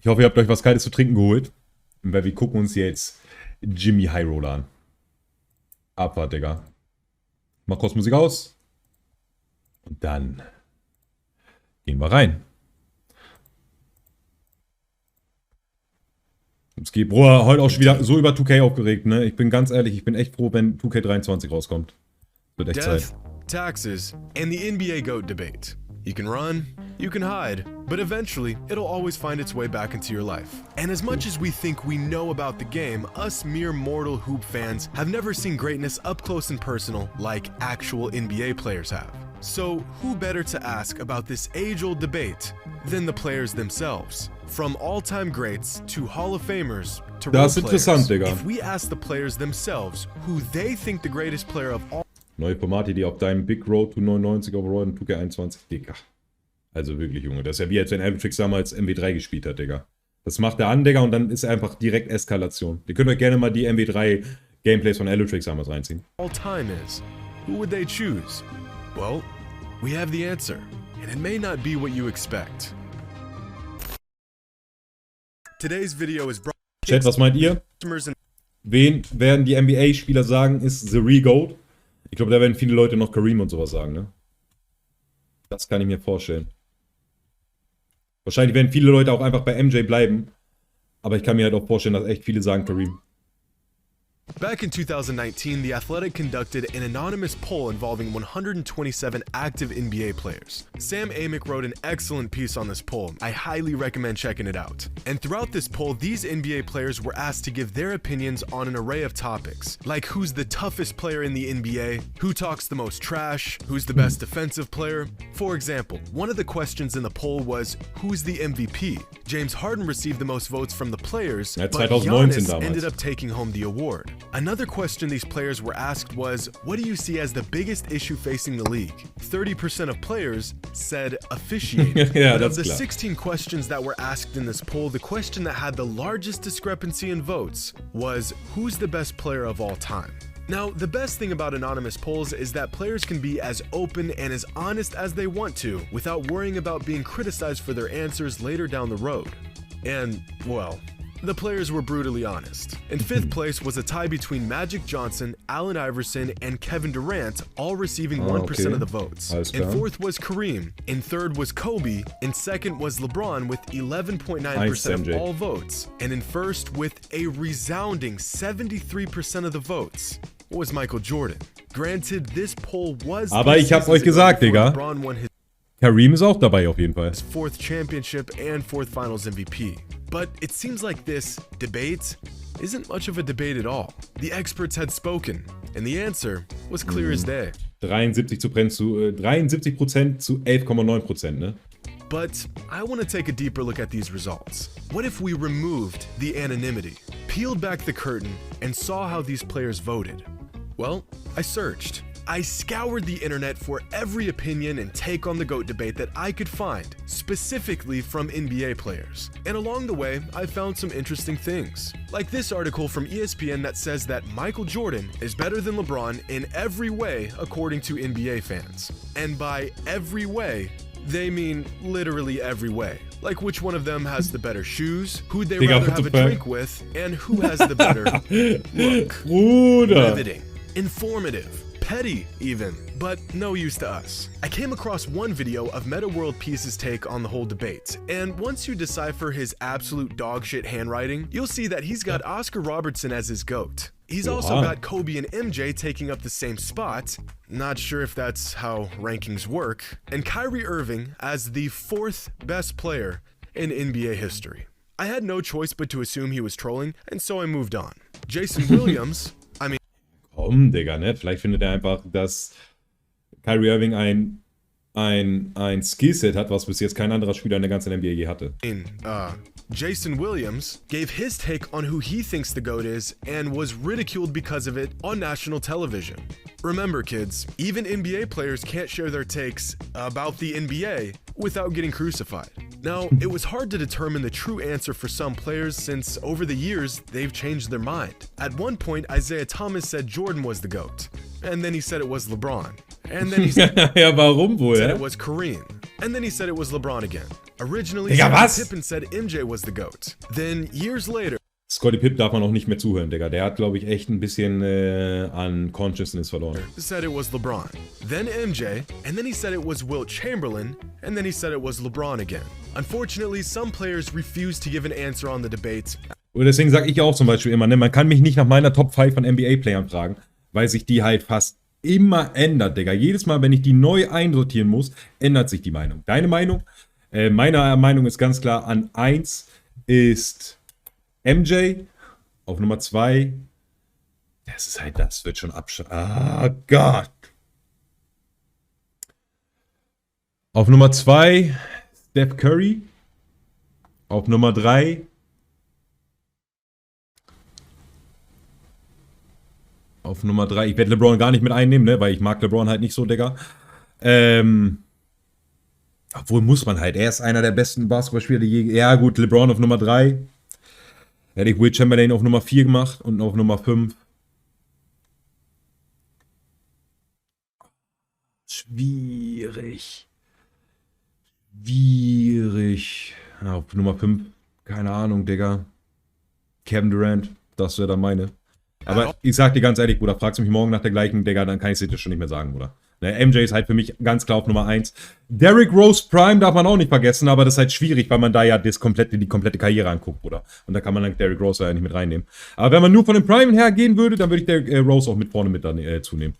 Ich hoffe, ihr habt euch was Kaltes zu trinken geholt. Weil wir gucken uns jetzt Jxmy Highroller an. Abfahrt, Digga. Mach kurz Musik aus. Und dann gehen wir rein. Es geht, Bruder, heute auch schon wieder so über 2K aufgeregt, ne? Ich bin ganz ehrlich, ich bin echt froh, wenn 2K23 rauskommt. Wird echt Zeit. Taxes, and the NBA GOAT debate. You can run, you can hide, but eventually, it'll always find its way back into your life. And as much as we think we know about the game, us mere mortal hoop fans have never seen greatness up close and personal like actual NBA players have. So who better to ask about this age-old debate than the players themselves? From all-time greats to Hall of Famers to role players. Digga. If we ask the players themselves who they think the greatest player of all Neue Formatidee auf deinem Big Road to 99 Overall in 2K21. Digga. Also wirklich, Junge. Das ist ja wie, als wenn Average damals MW3 gespielt hat, Digga. Das macht er an, Digga, und dann ist einfach direkt Eskalation. Ihr könnt euch gerne mal die MW3 Gameplays von Alutrix damals reinziehen. All time is. Who would they choose? Well, we have the answer. And it may not be what you expect. Today's video is brought. Chat, was meint ihr? Wen werden die NBA-Spieler sagen, ist The Re-Goat? Ich glaube, da werden viele Leute noch Kareem und sowas sagen, ne? Das kann ich mir vorstellen. Wahrscheinlich werden viele Leute auch einfach bei MJ bleiben. Aber ich kann mir halt auch vorstellen, dass echt viele sagen Kareem. Back in 2019, The Athletic conducted an anonymous poll involving 127 active NBA players. Sam Amick wrote an excellent piece on this poll. I highly recommend checking it out. And throughout this poll, these NBA players were asked to give their opinions on an array of topics, like who's the toughest player in the NBA, who talks the most trash, who's the best defensive player. For example, one of the questions in the poll was, who's the MVP? James Harden received the most votes from the players, but Giannis ended up taking home the award. Another question these players were asked was, what do you see as the biggest issue facing the league? 30% of players said officiating. Yeah, but of the klar. 16 questions that were asked in this poll, the question that had the largest discrepancy in votes was, who's the best player of all time? Now, the best thing about anonymous polls is that players can be as open and as honest as they want to without worrying about being criticized for their answers later down the road. And, well, the players were brutally honest. In fifth place was a tie between Magic Johnson, Allen Iverson, and Kevin Durant, all receiving 1% of the votes. In fourth was Kareem, in third was Kobe, in second was LeBron with 11.9% of all votes, and in first with a resounding 73% of the votes was Michael Jordan. Granted, this poll was Aber ich hab's euch gesagt, Digga. Kareem ist auch dabei auf jeden Fall. His fourth championship and fourth finals MVP. But it seems like this debate isn't much of a debate at all. The experts had spoken, and the answer was clear as day. 73% zu 11,9%, ne? But I want to take a deeper look at these results. What if we removed the anonymity, peeled back the curtain, and saw how these players voted? Well, I searched. I scoured the internet for every opinion and take on the GOAT debate that I could find, specifically from NBA players. And along the way, I found some interesting things. Like this article from ESPN that says that Michael Jordan is better than LeBron in every way according to NBA fans. And by every way, they mean literally every way. Like which one of them has the better shoes, who'd they rather have a drink with, and who has the better look. Riveting, informative, petty even, but no use to us. I came across one video of Meta World Peace's take on the whole debate, and once you decipher his absolute dogshit handwriting, you'll see that he's got Oscar Robertson as his GOAT. He's also got Kobe and MJ taking up the same spot, not sure if that's how rankings work, and Kyrie Irving as the fourth best player in NBA history. I had no choice but to assume he was trolling, and so I moved on. Jason Williams, Komm, Digga, ne? Vielleicht findet er einfach, dass Kyrie Irving ein Skillset hat, was bis jetzt kein anderer Spieler in der ganzen NBA je hatte. Jason Williams gave his take on who he thinks the GOAT is and was ridiculed because of it on national television. Remember, kids, even NBA players can't share their takes about the NBA without getting crucified. Now, it was hard to determine the true answer for some players since over the years, they've changed their mind. At one point, Isaiah Thomas said Jordan was the GOAT, and then he said it was LeBron, and then he said, ja, warum wohl, said it was Kareem, and then he said it was LeBron again. Originally, Digga, was? Scottie Pippen said MJ was the GOAT. Then, years later, Scottie Pippen darf man auch nicht mehr zuhören, Digga. Der hat, glaube ich, echt ein bisschen an Consciousness verloren. said it was LeBron. Then MJ, and then he said it was Wilt Chamberlain, and then he said it was LeBron again. Unfortunately, some players refused to give an answer on the debate. Und deswegen sage ich auch zum Beispiel immer, ne, man kann mich nicht nach meiner Top 5 von NBA-Playern fragen, weil sich die halt fast immer ändert, Digga. Jedes Mal, wenn ich die neu einsortieren muss, ändert sich die Meinung. Deine Meinung? Meine Meinung ist ganz klar, an 1 ist MJ, auf Nummer 2, das ist halt, das wird schon Ah, Gott. Auf Nummer 2, Steph Curry. Auf Nummer 3, ich werde LeBron gar nicht mit einnehmen, ne, weil ich mag LeBron halt nicht so, Digga. Obwohl muss man halt, er ist einer der besten Basketballspieler, die je... Ja gut, LeBron auf Nummer 3. Hätte ich Wilt Chamberlain auf Nummer 4 gemacht und auf Nummer 5. Schwierig. Ja, auf Nummer 5, keine Ahnung, Digga. Kevin Durant, das wäre dann meine. Aber ich sag dir ganz ehrlich, Bruder, fragst du mich morgen nach der gleichen, Digga, dann kann ich es dir schon nicht mehr sagen, Bruder. Ne, MJ ist halt für mich ganz klar auf Nummer 1. Derrick Rose Prime darf man auch nicht vergessen, aber das ist halt schwierig, weil man da ja die komplette Karriere anguckt, Bruder. Und da kann man dann Derrick Rose ja nicht mit reinnehmen. Aber wenn man nur von dem Prime her gehen würde, dann würde ich Derrick Rose auch mit vorne mit dann zunehmen.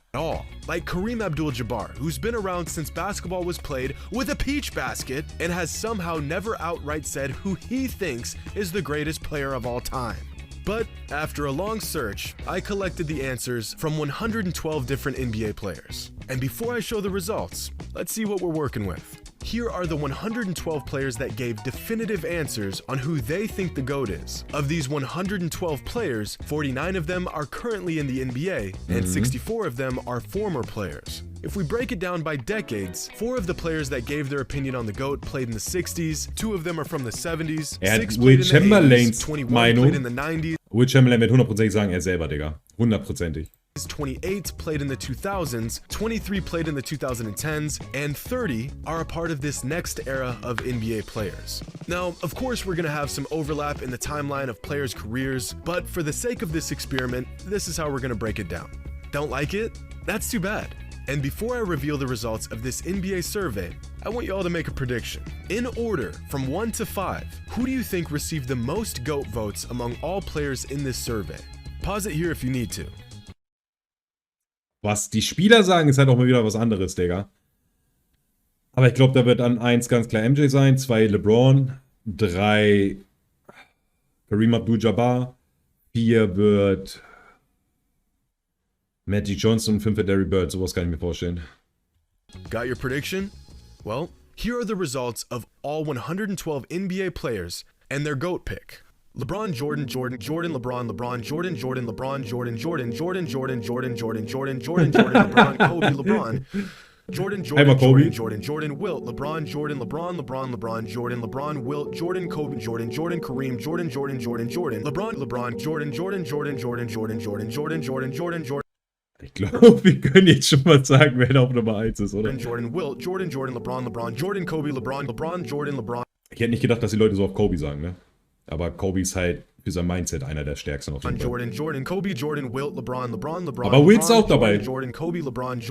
Like Kareem Abdul-Jabbar, who's been around since basketball was played with a peach basket and has somehow never outright said who he thinks is the greatest player of all time. But after a long search, I collected the answers from 112 different NBA players. And before I show the results, let's see what we're working with. Here are the 112 players that gave definitive answers on who they think the GOAT is. Of these 112 players, 49 of them are currently in the NBA, and 64 of them are former players. If we break it down by decades, 4 of the players that gave their opinion on the GOAT played in the 60s, 2 of them are from the 70s, 6 played in the 80s, 21 played in the 90s. Wilt Chamberlain wird 100% sagen, er selber, Digga. 100%. 28 played in the 2000s, 23 played in the 2010s, and 30 are a part of this next era of NBA players. Now, of course, we're going to have some overlap in the timeline of players' careers, but for the sake of this experiment, this is how we're going to break it down. Don't like it? That's too bad. And before I reveal the results of this NBA survey, I want you all to make a prediction. In order, from 1 to 5, who do you think received the most GOAT votes among all players in this survey? Pause it here if you need to. Was die Spieler sagen, ist halt auch mal wieder was anderes, Digga. Aber ich glaube, da wird an 1 ganz klar MJ sein, 2 LeBron, 3 Kareem Abdul-Jabbar, 4 wird Magic Johnson und 5 wird Larry Bird. Sowas kann ich mir vorstellen. Got your prediction? Well, here are the results of all 112 NBA players and their GOAT pick. LeBron, Jordan, LeBron, Jordan, LeBron, LeBron, Kobe, LeBron, Jordan, Wilt, LeBron, Jordan, Wilt, Kobe, Kareem, LeBron, Jordan. Ich glaube, wir können jetzt schon mal sagen, wer da auf Nummer 1 ist, oder? Jordan, Wilt, Jordan, LeBron, Jordan, Kobe, LeBron, Jordan. Ich hätte nicht gedacht, dass die Leute so auf Kobe sagen, ne? Aber Kobe ist halt für sein Mindset einer der stärksten auf jeden Fall. Jordan, Kobe, Jordan, Wilt, LeBron. Aber Wilt ist auch dabei. Jordan, Kobe, LeBron.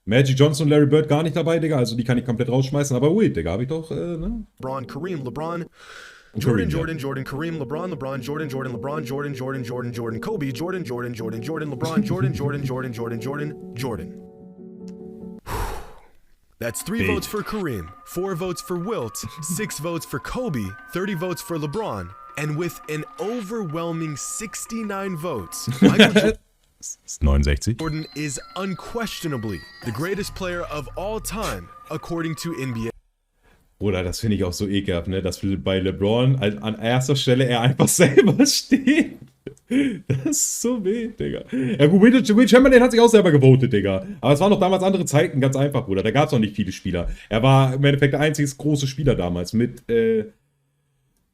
Magic Johnson und Larry Bird gar nicht dabei, Digga. Also die kann ich komplett rausschmeißen. Aber Wilt, Digga, habe ich doch, ne? Kareem, LeBron. Jordan, Kareem, LeBron, Jordan, Kobe, Jordan, LeBron, Jordan. That's 3 votes for Kareem, 4 votes for Wilt, 6 votes for Kobe, 30 votes for LeBron, and with an overwhelming 69 votes, Michael 69. Jordan is unquestionably the greatest player of all time, according to NBA. Oder das finde ich auch so ekelhaft, ne? Dass bei LeBron an erster Stelle er einfach selber steht. Das ist so weh, Digga. Ja gut, Wilt Chamberlain hat sich auch selber gewotet, Digga. Aber es waren noch damals andere Zeiten, ganz einfach, Bruder. Da gab es noch nicht viele Spieler. Er war im Endeffekt der einzige große Spieler damals mit, ne?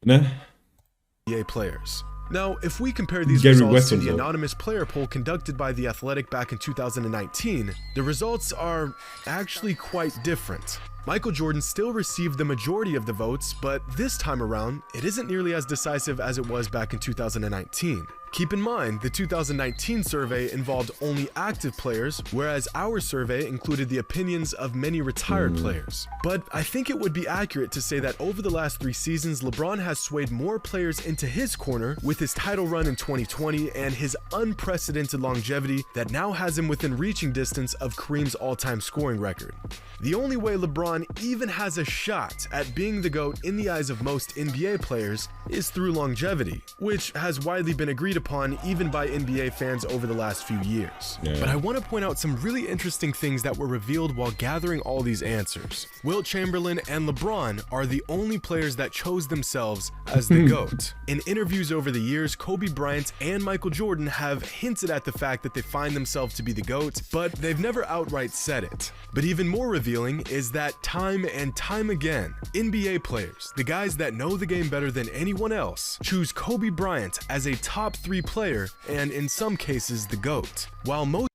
NBA players. Now, if we compare these Gary results West to und the so. anonymous player poll conducted by The Athletic back in 2019, the results are actually quite different. Michael Jordan still received the majority of the votes, but this time around, it isn't nearly as decisive as it was back in 2019. Keep in mind, the 2019 survey involved only active players, whereas our survey included the opinions of many retired players. But I think it would be accurate to say that over the last 3 seasons, LeBron has swayed more players into his corner with his title run in 2020 and his unprecedented longevity that now has him within reaching distance of Kareem's all-time scoring record. The only way LeBron even has a shot at being the GOAT in the eyes of most NBA players is through longevity, which has widely been agreed upon even by NBA fans over the last few years. Yeah. But I want to point out some really interesting things that were revealed while gathering all these answers. Wilt Chamberlain and LeBron are the only players that chose themselves as the GOAT. In interviews over the years, Kobe Bryant and Michael Jordan have hinted at the fact that they find themselves to be the GOAT, but they've never outright said it. But even more revealing is that time and time again, NBA players, the guys that know the game better than anyone else, choose Kobe Bryant as a top 3 player and in some cases the GOAT. While most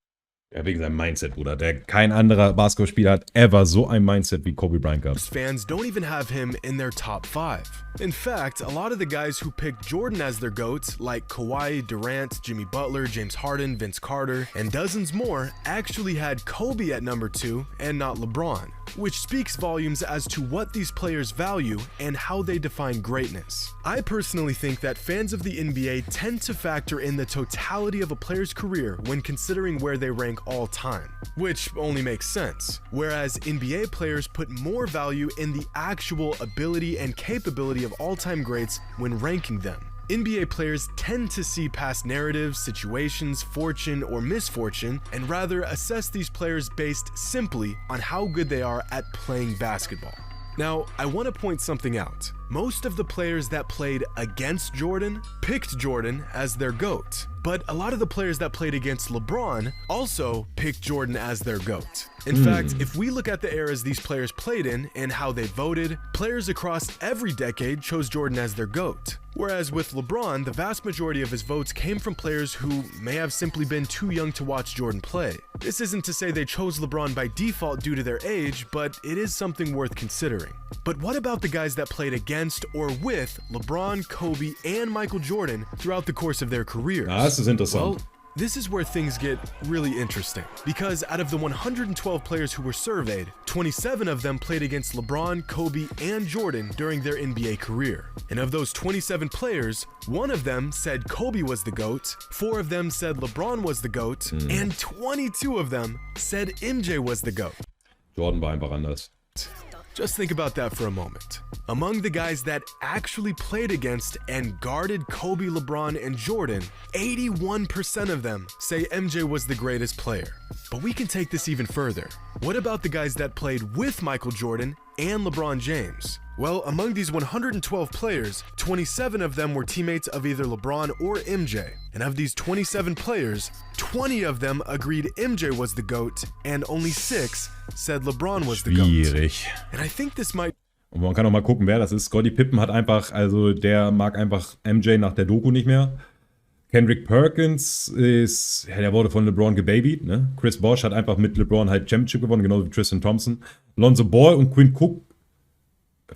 Ja, wegen seinem Mindset, Bruder. Kein anderer Basketballspieler hat ever so ein Mindset wie Kobe Bryant gehabt. fans don't even have him in their top 5. In fact, a lot of the guys who picked Jordan as their GOAT, like Kawhi, Durant, Jimmy Butler, James Harden, Vince Carter, and dozens more, actually had Kobe at number 2 and not LeBron, which speaks volumes as to what these players value and how they define greatness. I personally think that fans of the NBA tend to factor in the totality of a player's career when considering where they rank all time, which only makes sense, whereas NBA players put more value in the actual ability and capability of all-time greats when ranking them. NBA players tend to see past narratives, situations, fortune, or misfortune, and rather assess these players based simply on how good they are at playing basketball. Now, I want to point something out. Most of the players that played against Jordan picked Jordan as their GOAT, but a lot of the players that played against LeBron also picked Jordan as their GOAT. In fact, if we look at the eras these players played in and how they voted, players across every decade chose Jordan as their GOAT. Whereas with LeBron, the vast majority of his votes came from players who may have simply been too young to watch Jordan play. This isn't to say they chose LeBron by default due to their age, but it is something worth considering. But what about the guys that played against or with LeBron, Kobe, and Michael Jordan throughout the course of their careers? Ah, das ist interessant. Well, this is where things get really interesting, because out of the 112 players who were surveyed, 27 of them played against LeBron, Kobe, and Jordan during their NBA career. And of those 27 players, 1 of them said Kobe was the GOAT, 4 of them said LeBron was the GOAT, and 22 of them said MJ was the GOAT. Jordan war einfach anders. Just think about that for a moment. Among the guys that actually played against and guarded Kobe, LeBron, and Jordan, 81% of them say MJ was the greatest player. But we can take this even further. What about the guys that played with Michael Jordan and LeBron James? Well, among these 112 players, 27 of them were teammates of either LeBron or MJ. And of these 27 players, 20 of them agreed MJ was the GOAT, and only 6 said LeBron was the GOAT. Schwierig. And I think this might Und man kann auch mal gucken, wer das ist. Scottie Pippen hat einfach, also der mag einfach MJ nach der Doku nicht mehr. Kendrick Perkins ist, ja, der wurde von LeBron gebabyt, ne? Chris Bosh hat einfach mit LeBron halt Championship gewonnen, genauso wie Tristan Thompson. Lonzo Ball und Quinn Cook,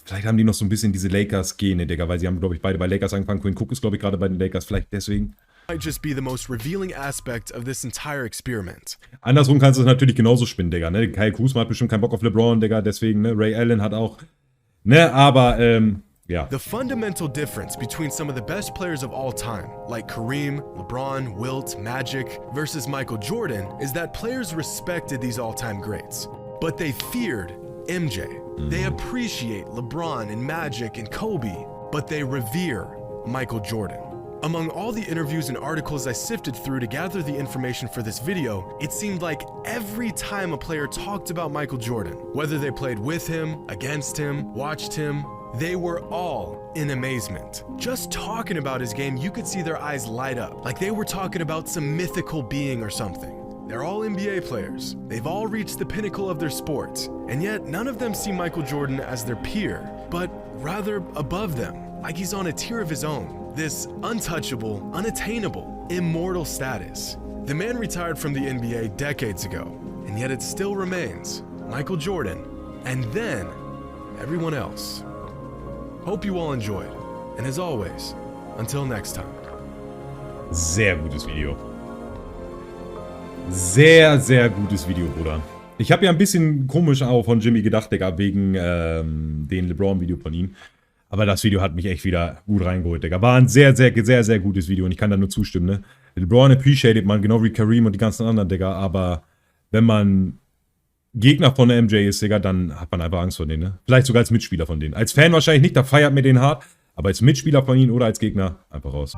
vielleicht haben die noch so ein bisschen diese Lakers-Gene, Digga, weil sie haben, glaube ich, beide bei Lakers angefangen. Quinn Cook ist, glaube ich, gerade bei den Lakers, vielleicht deswegen. might just be the most revealing aspect of this entire experiment. Andersrum kannst du es natürlich genauso spinnen, Digga, ne? Kyle Kuzma hat bestimmt keinen Bock auf LeBron, Digga, deswegen, ne? Ray Allen hat auch, ne? Aber, ja. The fundamental difference between some of the best players of all time, like Kareem, LeBron, Wilt, Magic, versus Michael Jordan, is that players respected these all-time greats, but they feared MJ. They appreciate LeBron and Magic and Kobe, but they revere Michael Jordan. Among all the interviews and articles I sifted through to gather the information for this video, it seemed like every time a player talked about Michael Jordan, whether they played with him, against him, watched him, they were all in amazement. Just talking about his game, you could see their eyes light up, like they were talking about some mythical being or something. They're all NBA players. They've all reached the pinnacle of their sport, and yet none of them see Michael Jordan as their peer, but rather above them, like he's on a tier of his own. This untouchable, unattainable, immortal status. The man retired from the NBA decades ago, and yet it still remains Michael Jordan, and then everyone else. Hope you all enjoyed, and as always, until next time. Sehr gutes Video. Sehr, sehr gutes Video, Bruder. Ich habe ja ein bisschen komisch auch von Jxmy gedacht, Digga, wegen dem LeBron-Video von ihm. Aber das Video hat mich echt wieder gut reingeholt, Digga. War ein sehr, sehr, sehr, sehr gutes Video und ich kann da nur zustimmen, ne? LeBron appreciated man, genau wie Kareem und die ganzen anderen, Digga. Aber wenn man Gegner von der MJ ist, Digga, dann hat man einfach Angst vor denen, ne? Vielleicht sogar als Mitspieler von denen. Als Fan wahrscheinlich nicht, da feiert mir den hart. Aber als Mitspieler von ihnen oder als Gegner, einfach raus.